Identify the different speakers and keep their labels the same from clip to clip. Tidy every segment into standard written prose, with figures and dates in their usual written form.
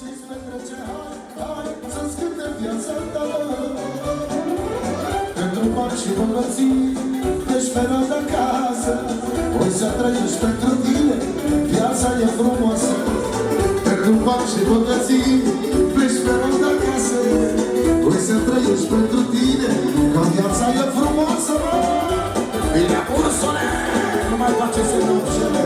Speaker 1: și-ți petrece, hai să-ți cânte viața ta. Pentru bani și bogății ești mereu de acasă, oi să trăiești pentru tine, viața e frumoasă. Pentru bani și bogății pleci mereu de acasă, oi să trăiești pentru tine, că viața e frumoasă. Bine, ursule, nu mai face semne obșele.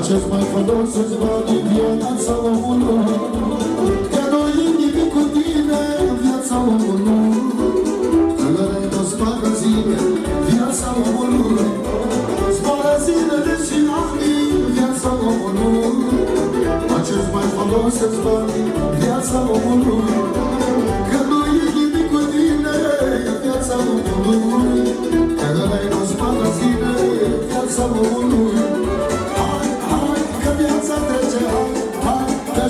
Speaker 1: Ce-ți mai folosesc banii în viața omului, că nu-i nimic cu tine în viața omului, că le-ai toți magazine viața omului. Zboară zilele și anii în viața omului, ce-ți mai folosesc banii în viața omului, că nu-i nimic cu tine în viața omului, că le-ai toți magazine viața omului.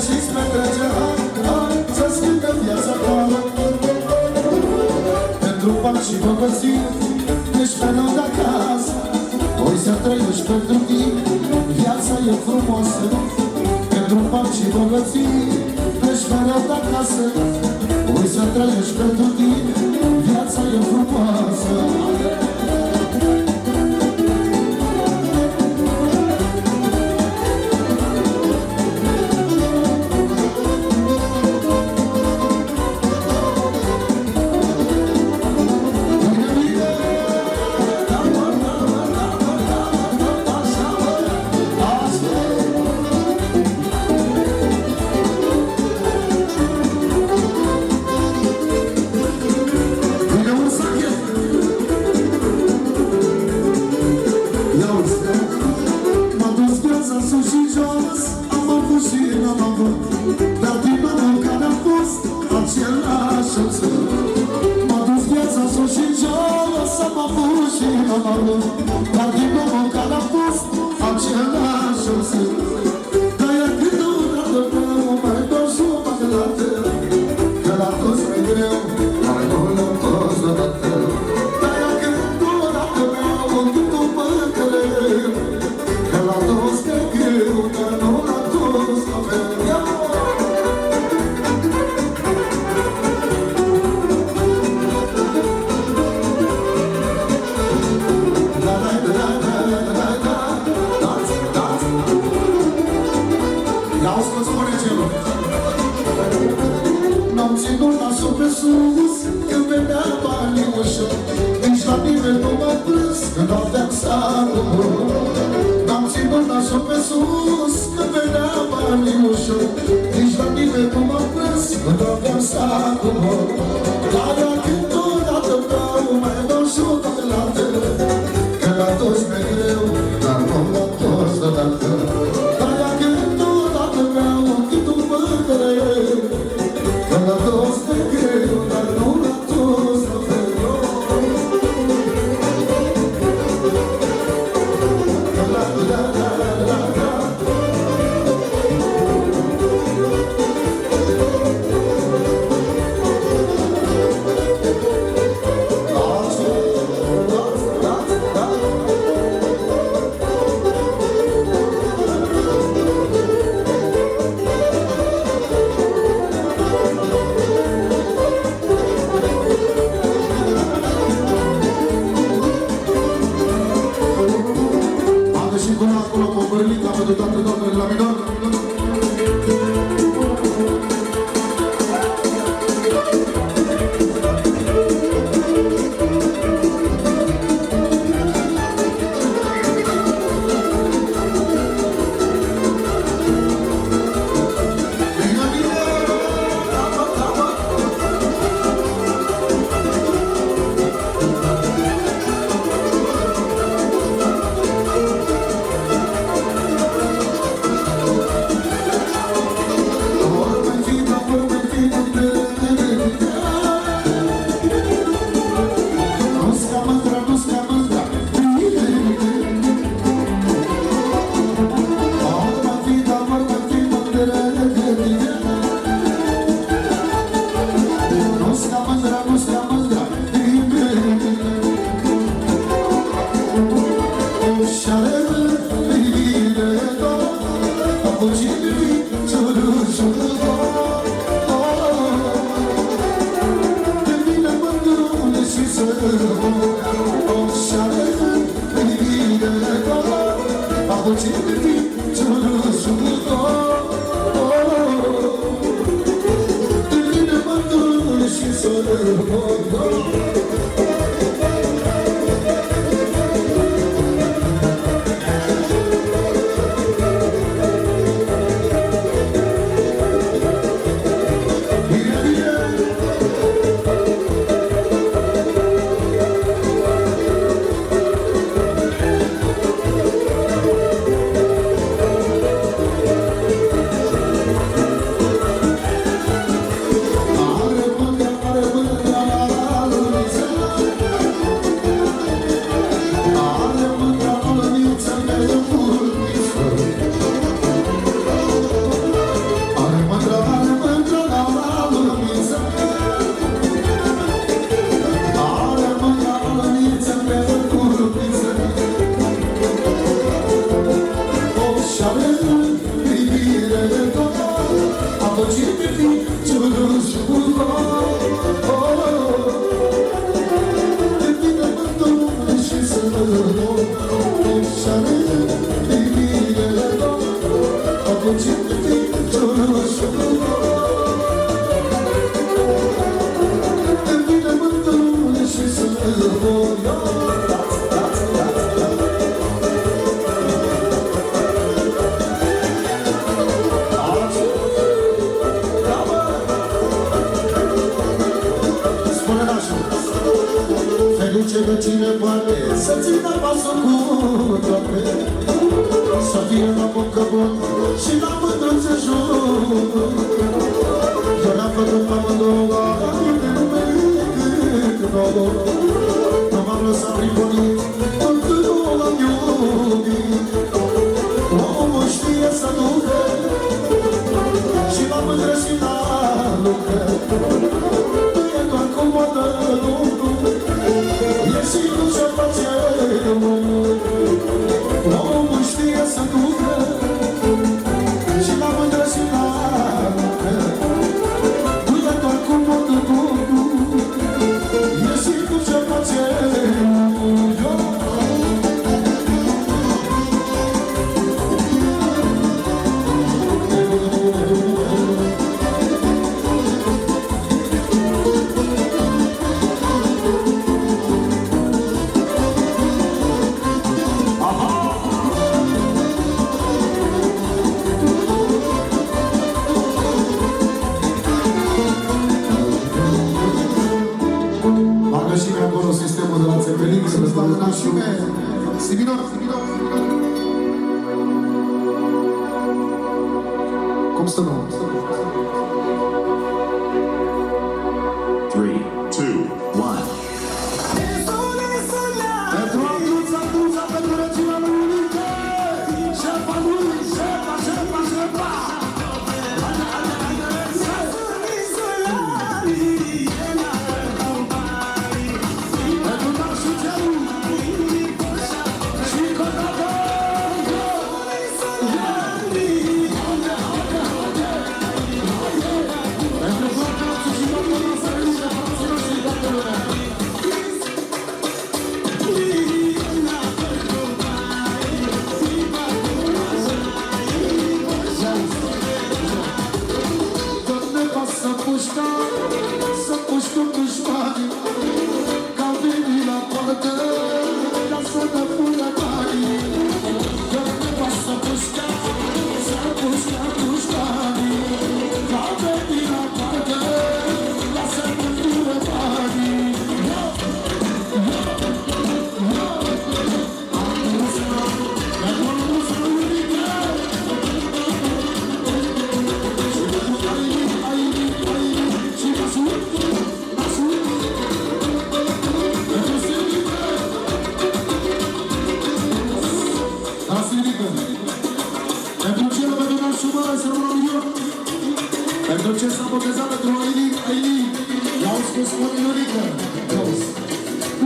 Speaker 1: Și-ți petrece, hai să-ți cântă viața ta. Pentru bani și bogății ești mereu de acasă, oi să trăiești pentru tine, viața e frumoasă. Pentru bani și bogății ești mereu de acasă, oi să trăiești pentru tine, viața e frumoasă.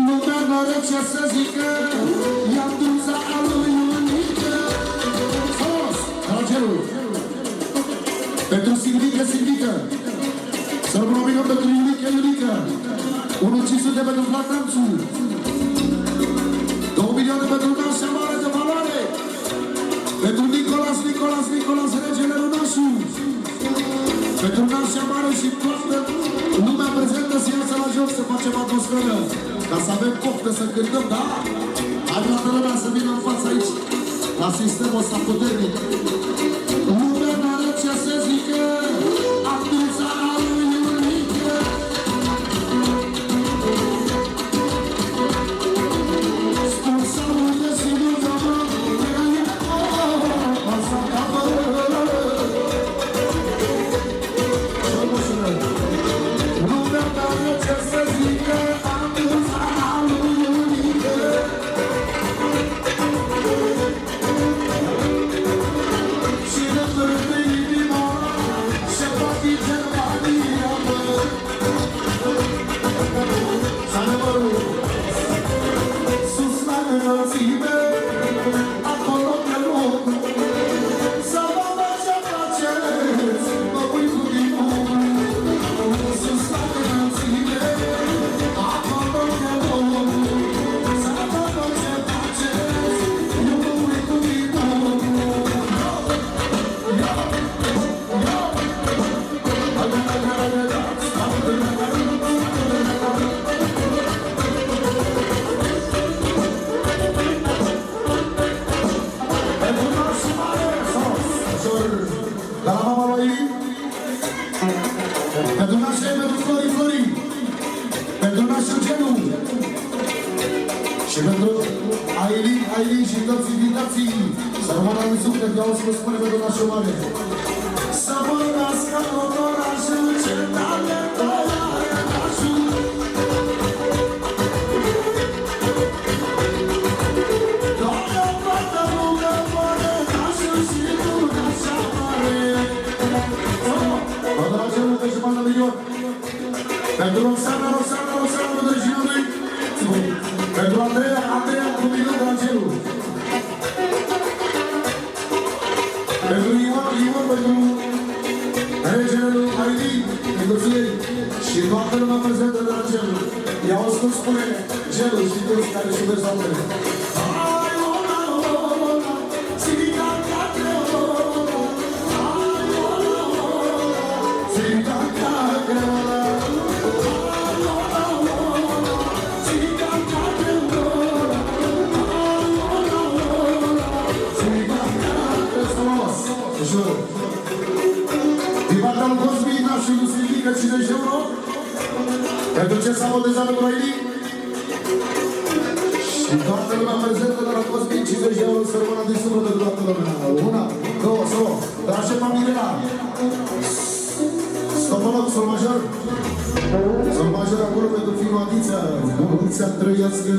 Speaker 1: Lumea n-are ce să zică, i-am dus Pentru Silvica, să rămână o minut pentru Iulica, 1.500 pentru Platanțu, 2 milioane pentru Nașa Mare de valoare, pentru Nicolas, regele Runașu, pentru Nașa Mare și toată lumea prezentă să iasă la joc, să facem atmosferă, ca să avem poftă să cântăm, da? Hai toată lumea să vină în față aici, la sistemul ăsta puternic. Lumea n-are ce să zică, Artuța lui Iulică. Spun să unde și nu dă-mă, că e o să capă. Lumea n-are ce să zică, Artuța lui Iulică. Și pentru Ailin și toți invitații, să rămână în suflet, eu să vă spune pe doamna Șomare. Să vă nască tot orașul, ce talentă are nașul. Doamne, toată lumea moare, nașul și nu nașa mare. Vă dragi eu, pe jumătate de milion. Pentru Roxana, pentru Reginului. Pentru Andreea, cu milion de Angelu. Pentru Ion, pentru regele lui Ailin, pentru ei. Și toată lumea prezentă de la Angelu. I-au spus, spune Gelu, și toți care și vezi altele. Pentru ce s-a botezat în Ailin? Și toată lumea prezentă de la Cosmin, 50 de euro să rămână din sumă de toată lumea. 1, 2, sau, dragi familia. Stopălăc, sol major. Sol major acolo pentru fiul Adița. Mulți-a trăiască,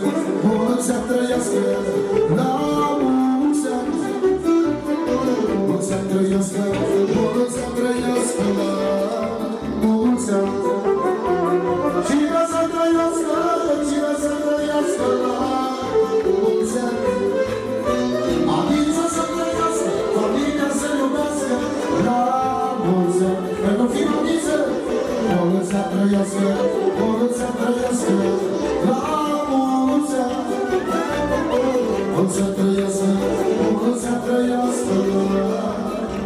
Speaker 1: mulți-a trăiască. La mulți-a. Mulți-a trăiască, mulți-a trăiască. La mulți-a. Cine să trăiască la mulți ani. Adiță să trăiască, familia să iubească la mulți ani. Pentru fiul Adiță, mulți ani trăiască la mulți ani. Mulți ani trăiască la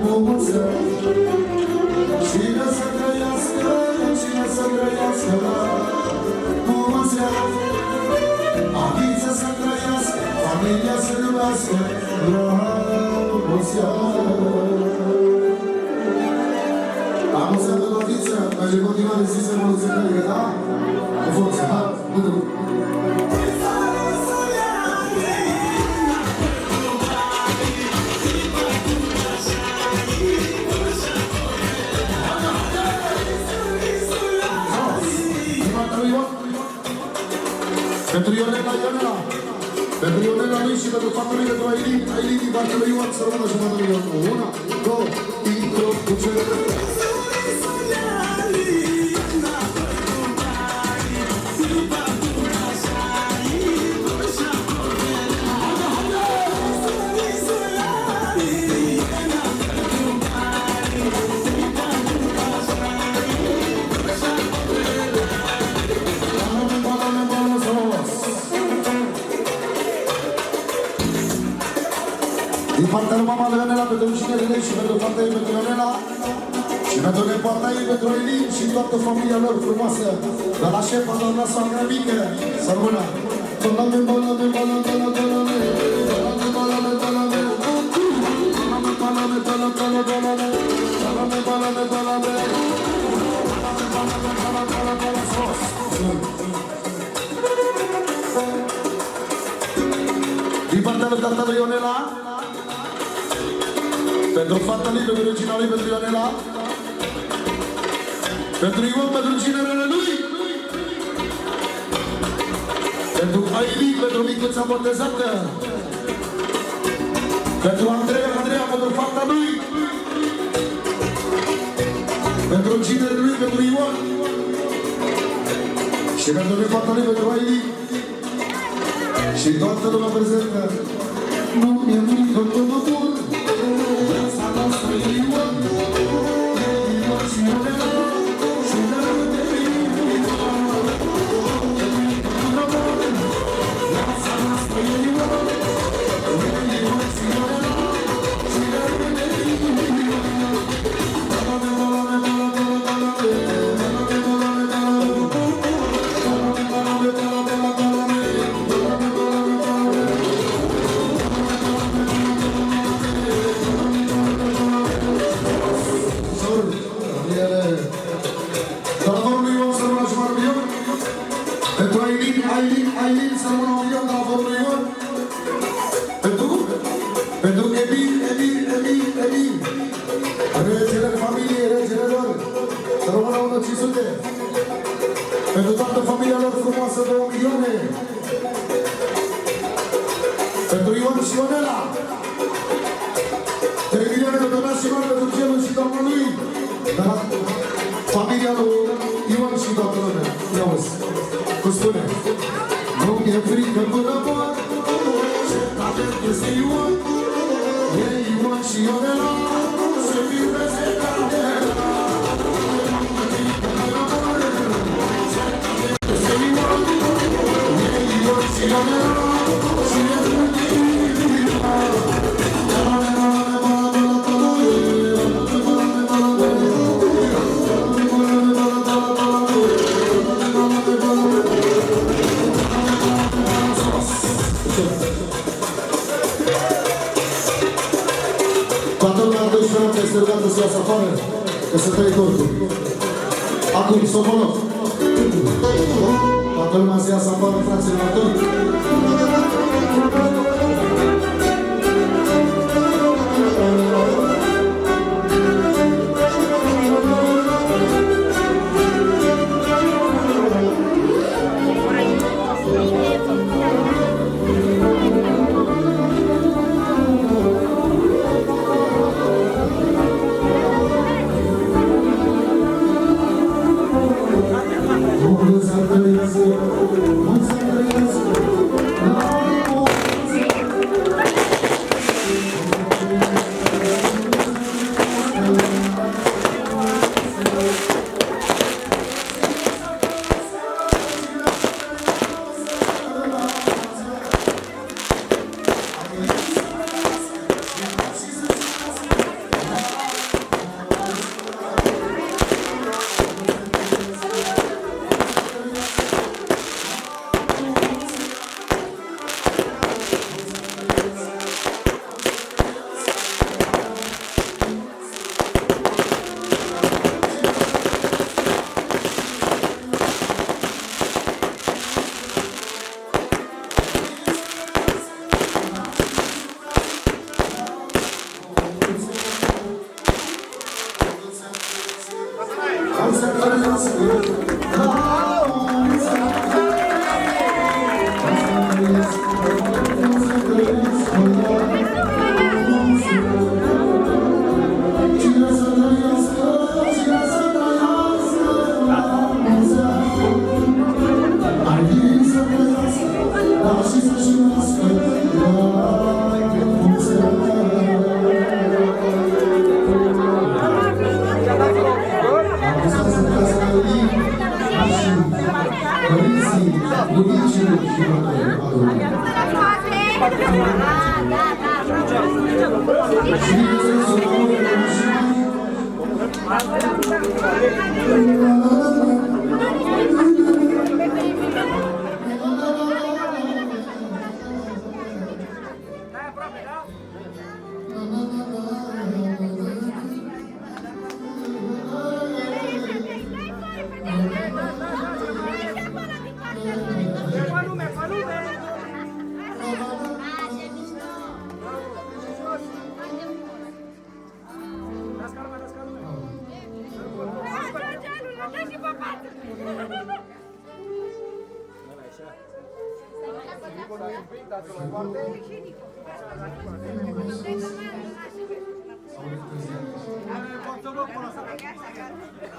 Speaker 1: mulți ani. Cine să trăiască la mulți ani. Adiță să trăiască, familia să iubească la mulți ani. La mulți ani de la Adiță, merge în continuare zi să mulți ani, da? Cu forță, da? Uite-mă! Pentru Ionela, lui și pentru faptului pentru Ailin, din partea lui Ioan, să rămână jumătate de milion. 1, 2, intro, cu cele. Din partea lui mama lui Ionela, pentru rușinele și pentru fata ei, pentru Ionela, și pentru nepoata ei, pentru Elin și toată familia lor frumoasă, de la șefa, doamna soacră mică, să rămână. Din partea lui tata lui Ionela, pentru fata lui, pentru regina lui, pentru Ionela, pentru Ion, pentru ginerele lui, pentru Aileen, pentru micuța botezată, pentru Andreea, pentru fata lui, pentru ginerele lui, pentru Ion, și pentru fata lui, pentru Aileen, și toată lumea prezentă. Nu mi-e nimic tot bun, viața noastră e Ion, Ion și Ionela, și Ionela de Ion. Viața noastră e Ion, Ion și Ionela, și Ionela de Aileen, să rămână un milion de la vorul lui Ion. Pentru Elin. Regele familiei, regele lor. Să rămână 1.500. Pentru toată familia lor frumoasă, 2 milioane. Pentru Ion și Ionela. 3 milioane de donații pentru gelul și doamna lui. De la familia lui Ion și toată lumea. Ia uzi. Cum spune? Nu mi-e frică până mor, ce talent este Ion, e Ion și Ionela, se viveze ca de la. Nu mi-e frică până mor, ce talent este Ion, e Ion și Ionela, și e toată lumea de ușurată este rugată să iasă afară, că se tăie tortul. Acum, Sokolov. Toată lumea să iasă afară, frații la tort. Thank you.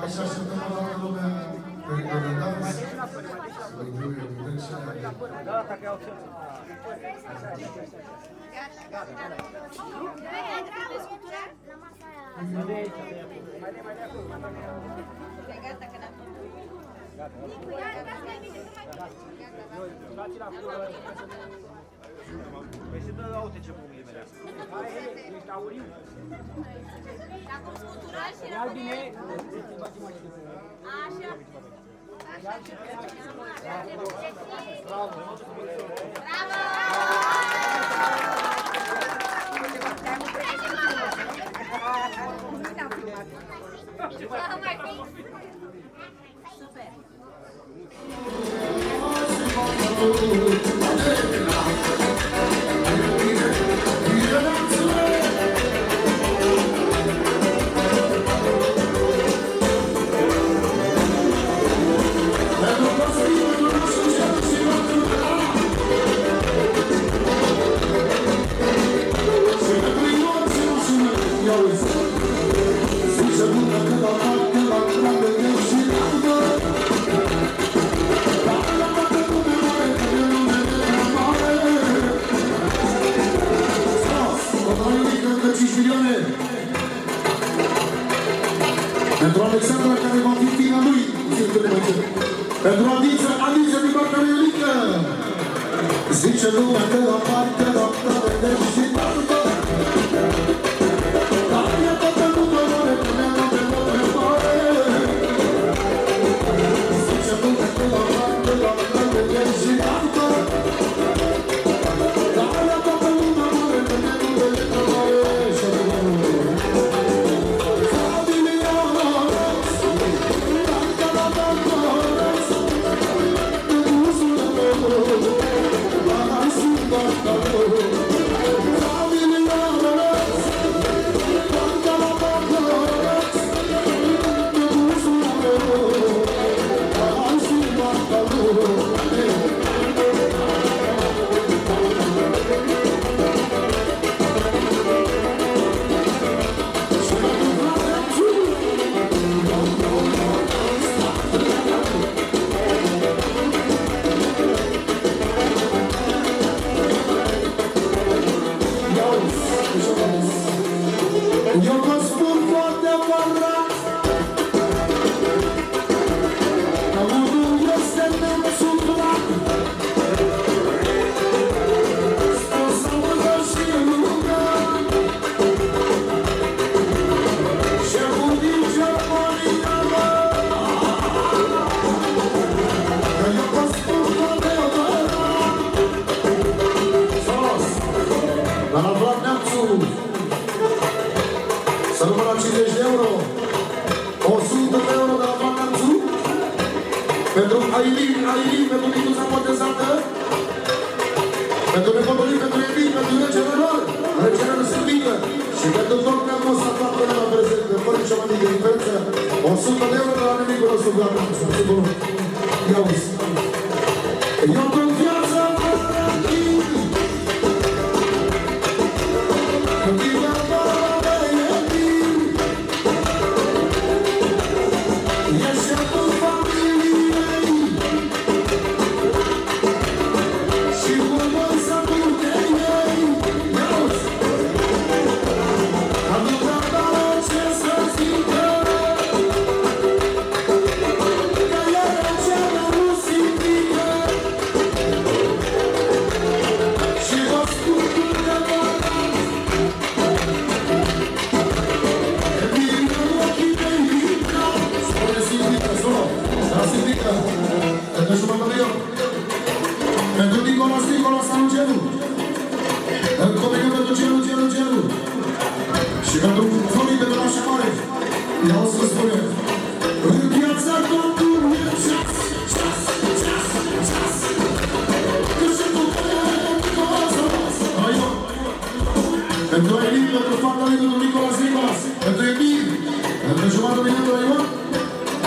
Speaker 1: Așa se întâmplă toată lumea pe dans, să vă incluie în direcția.
Speaker 2: Gata, că iau cel. Păi și dă, uite ce pungile mele. Hai, ești auriu.
Speaker 3: Dacă cu scutura și
Speaker 2: Ia bine.
Speaker 3: așa.
Speaker 2: Bravo.
Speaker 3: Super.
Speaker 1: Pentru Alexandra, care va fi fina lui, pentru Adiță din partea lui Iulică. Zice lumea că la parcă, la plare, și parcă. Dar e toată lumea mare, până la mare. Zice lumea că la parcă, la plare, și parcă. Dar e toată lumea mare, până la mare. Eu vă spun cu adevărat că unul este neînțurat. Spun să mână și lungă și un din Germania. Că eu vă spun cu adevărat. Sos, la Vlad Neamțu, să numără la 50 de euro, 100 de euro de la Vacanțu, pentru Ailin, pentru Nicuța Potezată, pentru Nepotolin, pentru Emil, pentru regeneră Sârbică și pentru tot neamul s-a aflat până la prezent, fără nicio mai mică diferență, 100 de euro de la nemicul nostru Vacanțu. Ia uzi! Eu cu viața fără timp, cu viața fără Sim. Și pentru familie de la Șamare, i-au să spune, în viața totul e ceas, ceas, ceas, ceas. Că și tu ai eu. Pentru Emil, pentru fata lui domnul Nicolas, pentru Emil, pentru jumătatea lui Nătura Ion,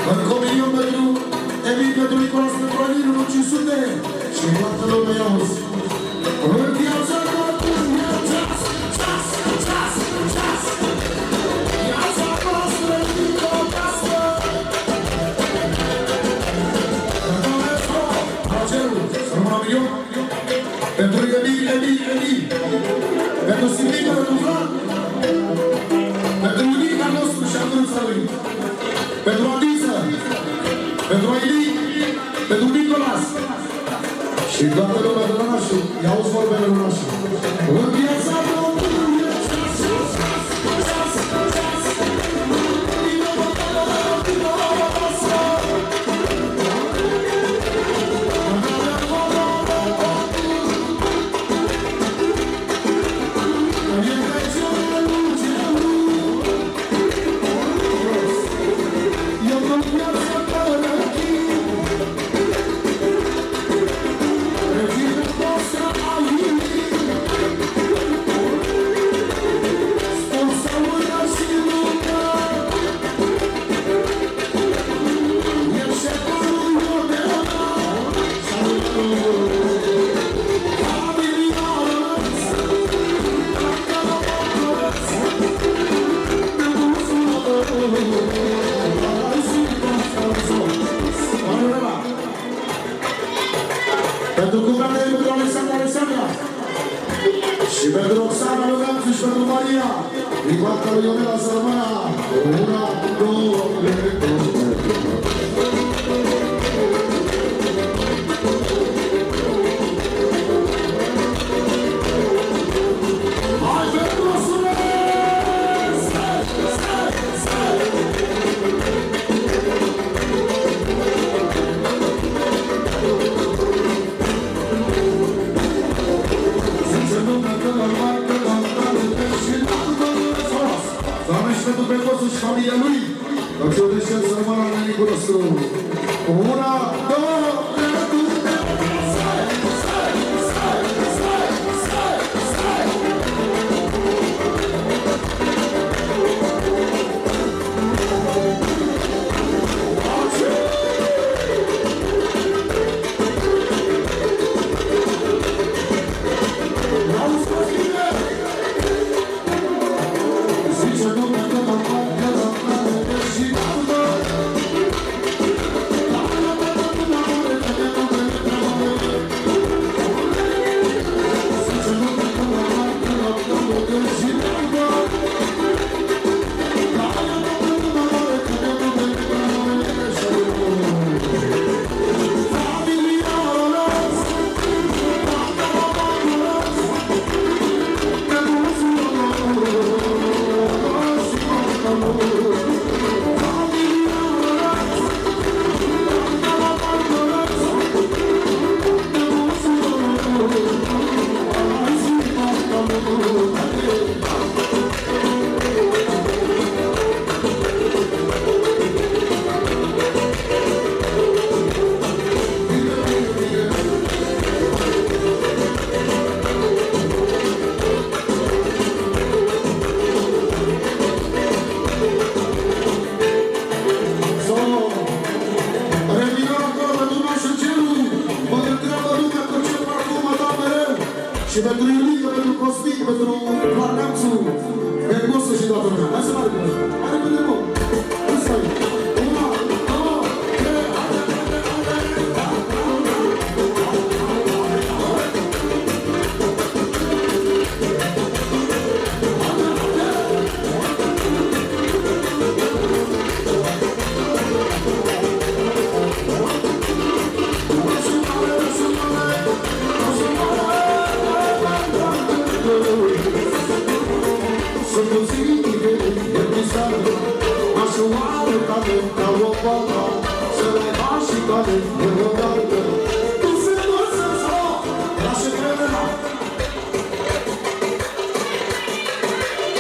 Speaker 1: pentru Comilion, pentru Emil, pentru Nicolas, pentru Emil, 500 și toată lumea i-auzi. În viața totul e ceas, ceas, ceas, ceas. Viața noastră e dintr-o casă. Marcelul, să rămână milion. Pentru Emil. Pentru Silvica, pentru Vlad. Pentru Iulica nostru și Andrâța lui. Pentru Adiță. Pentru Aili. Pentru Nicolas. Și toată lumea de la nașul. I-auzi vorbele lui nașul. În viața Domnului e ceas, ceas, ceas, ceas. Pentru Cucane, pentru Alexandra și pentru Roxana Loganțu și pentru Maria din partea lui Ionela să rămână 1, 2, hai pentru Osules! Pentru precosul și familia lui, dar ce-o deșel să rămână la nenicul nostru. 1, 2, 1,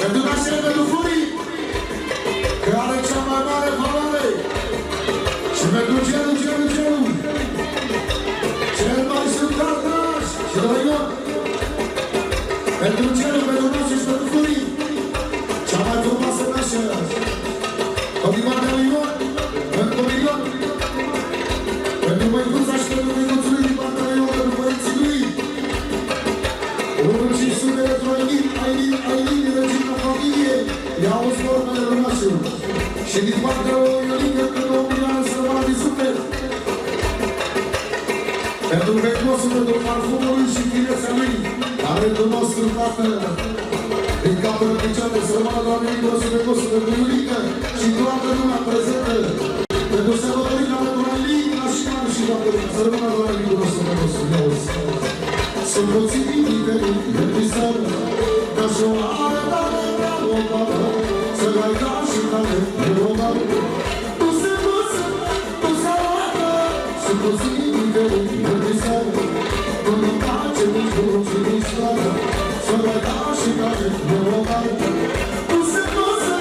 Speaker 1: Pentru nașele pentru furii, care are cea mai mare valoare. Și pentru gelul, cel mai șucat naș și Dorigon. Pentru gelul, pentru nașul și pentru furii, cea mai frumoasă nașă. Continuarea lui Ion, pentru Milion. Pentru măicuța și pentru măicuțul lui din partea lui Ion, pentru părinții lui. 1500 pentru Ailin, regina familiei, i-auzi formele rămașul. Și din partea lui Ionică, pentru 1 milioane să rămână din suflet. Pentru vecosul, pentru parfumul lui și tineța lui, are de nostru tată. Din capul în picioare, să rămână doamne Nicosul vecosul, pentru Ionică și toată lumea prezentă. Pentru sărbătorica pentru Ailin, nașimanul și toată lumea, să rămână doamne Nicosul vecosul, i-auzi. Sunt puțini diferit, el visăm, ca și o arătă de o papă, să l-ai ca și tale, de o papă. Tu se arată, sunt puțini diferit, el visăm, nu nu-mi place nici dulci, nici toată, să l-ai ca și tale, de o papă. Tu se arată,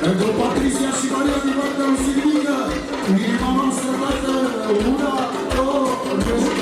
Speaker 1: pentru Patricia și Maria din partea lui Silvică, inima noastră dată, 1, 2, 3.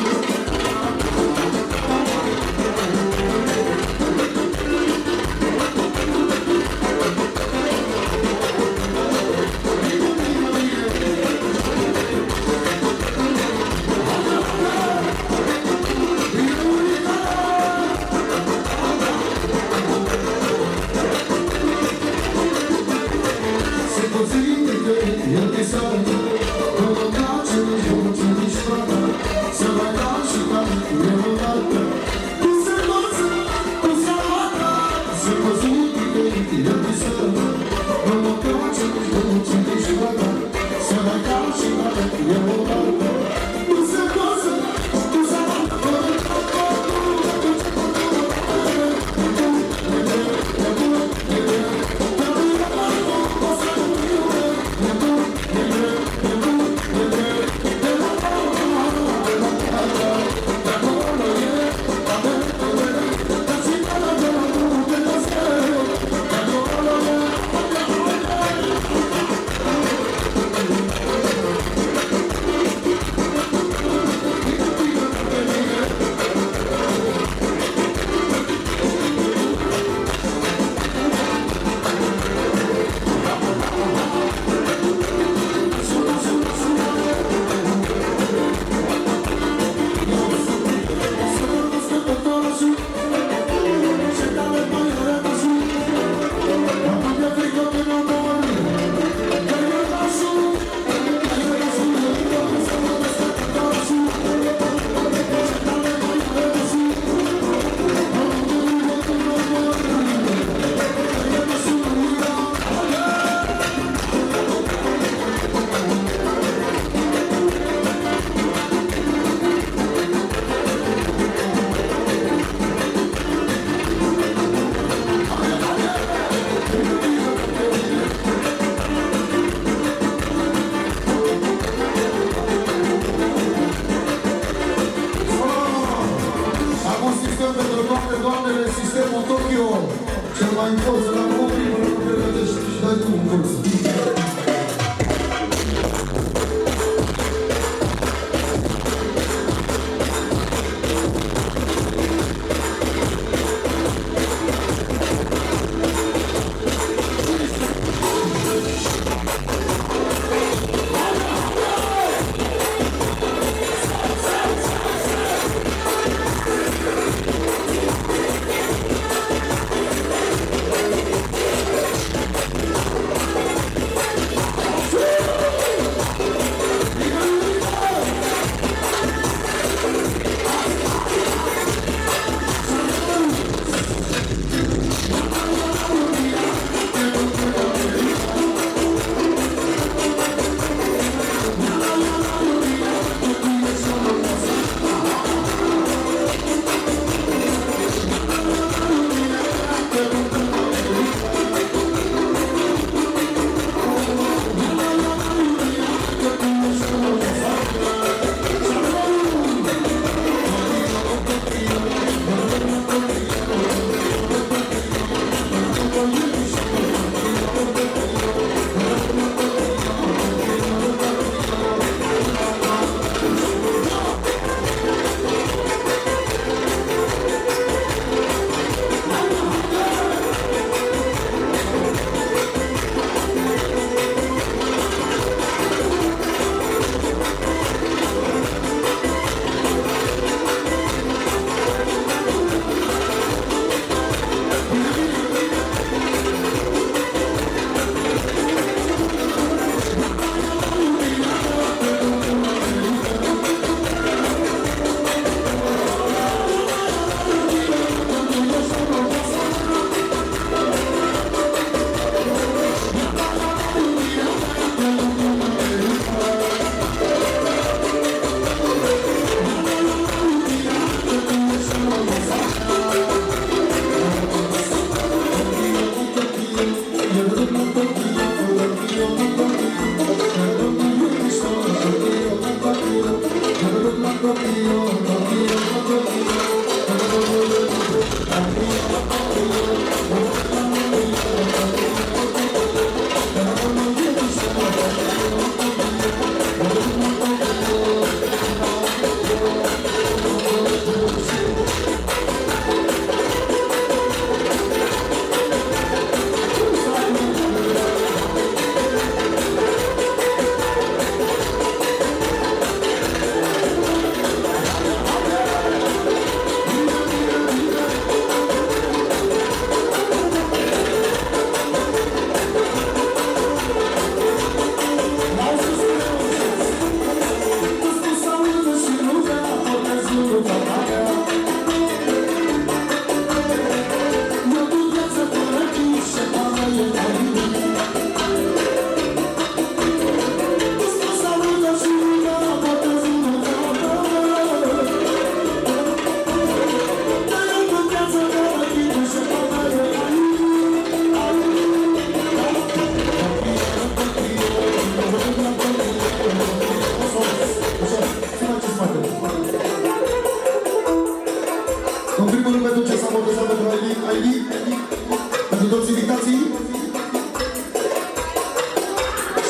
Speaker 1: Pentru toți invitații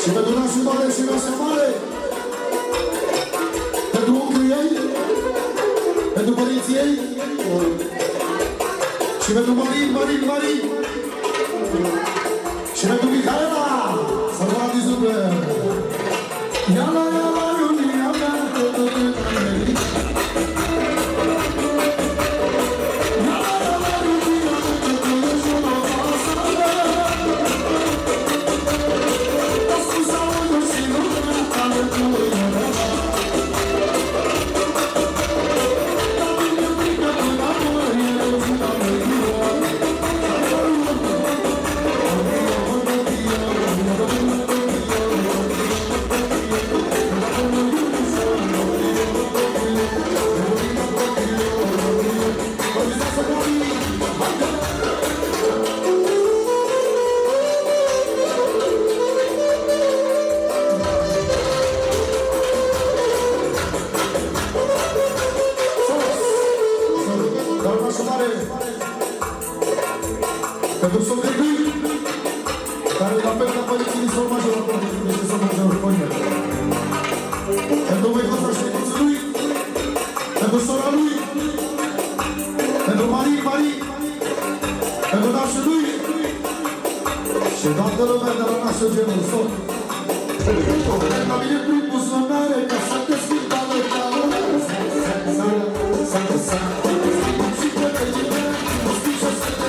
Speaker 1: și pentru nașul mare și nașa mare, pentru unchiul ei, pentru părinții ei și pentru Marin și pentru Mihaela, să vă adizubă. Iala, pentru sobrevii, care la fel ca părinții din sol major, este sol major, pentru măicuța și măicuța lui, pentru sora lui, pentru Marie, pentru nașul lui și toată lumea de la nașul genul sol. La mine prin buzunare, ca să te schimb alătare, și pe tine, nu știu ce să te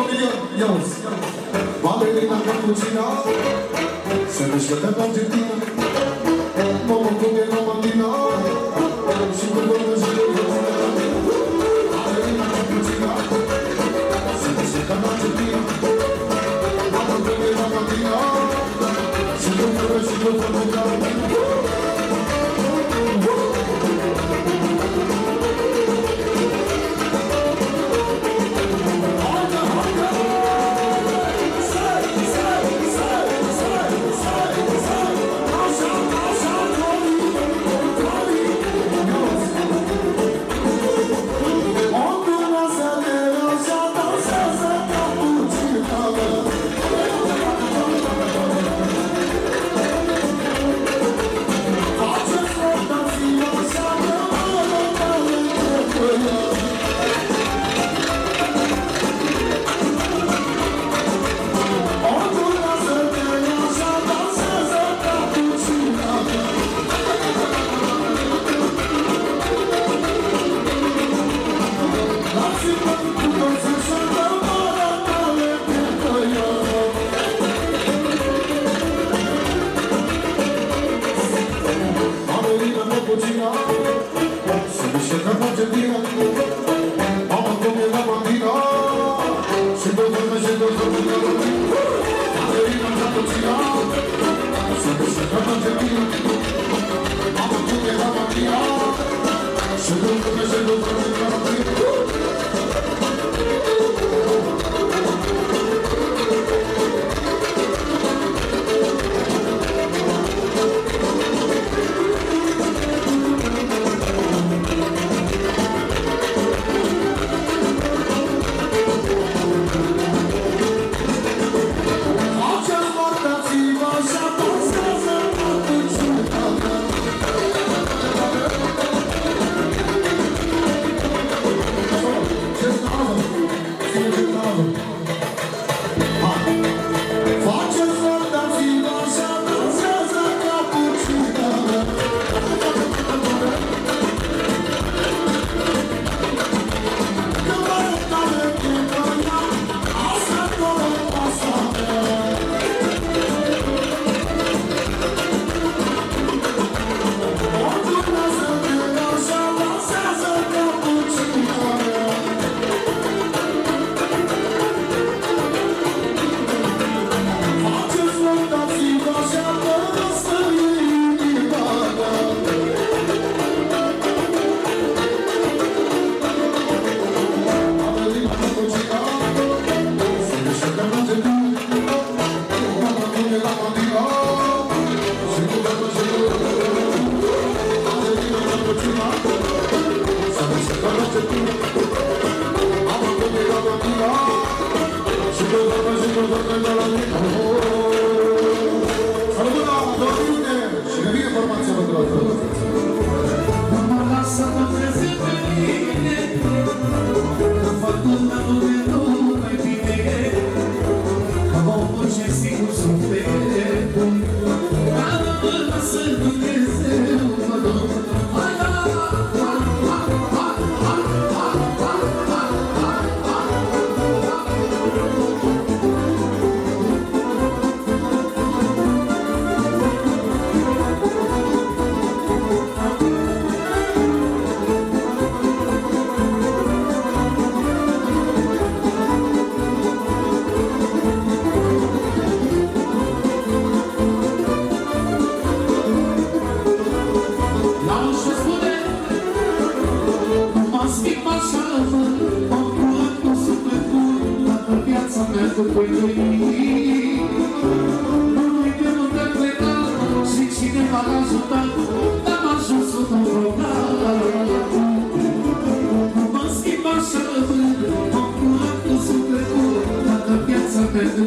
Speaker 1: milion, ia-uzi. Balerina cappuccina, se mișcă pe Argentina. Mamă, cum e romantina, și cu vorbe și cu vorbe. Balerina cappuccina, se mișcă pe Argentina. Mamă, cum e romantina, și cu vorbe și cu vorbe.
Speaker 4: Pentru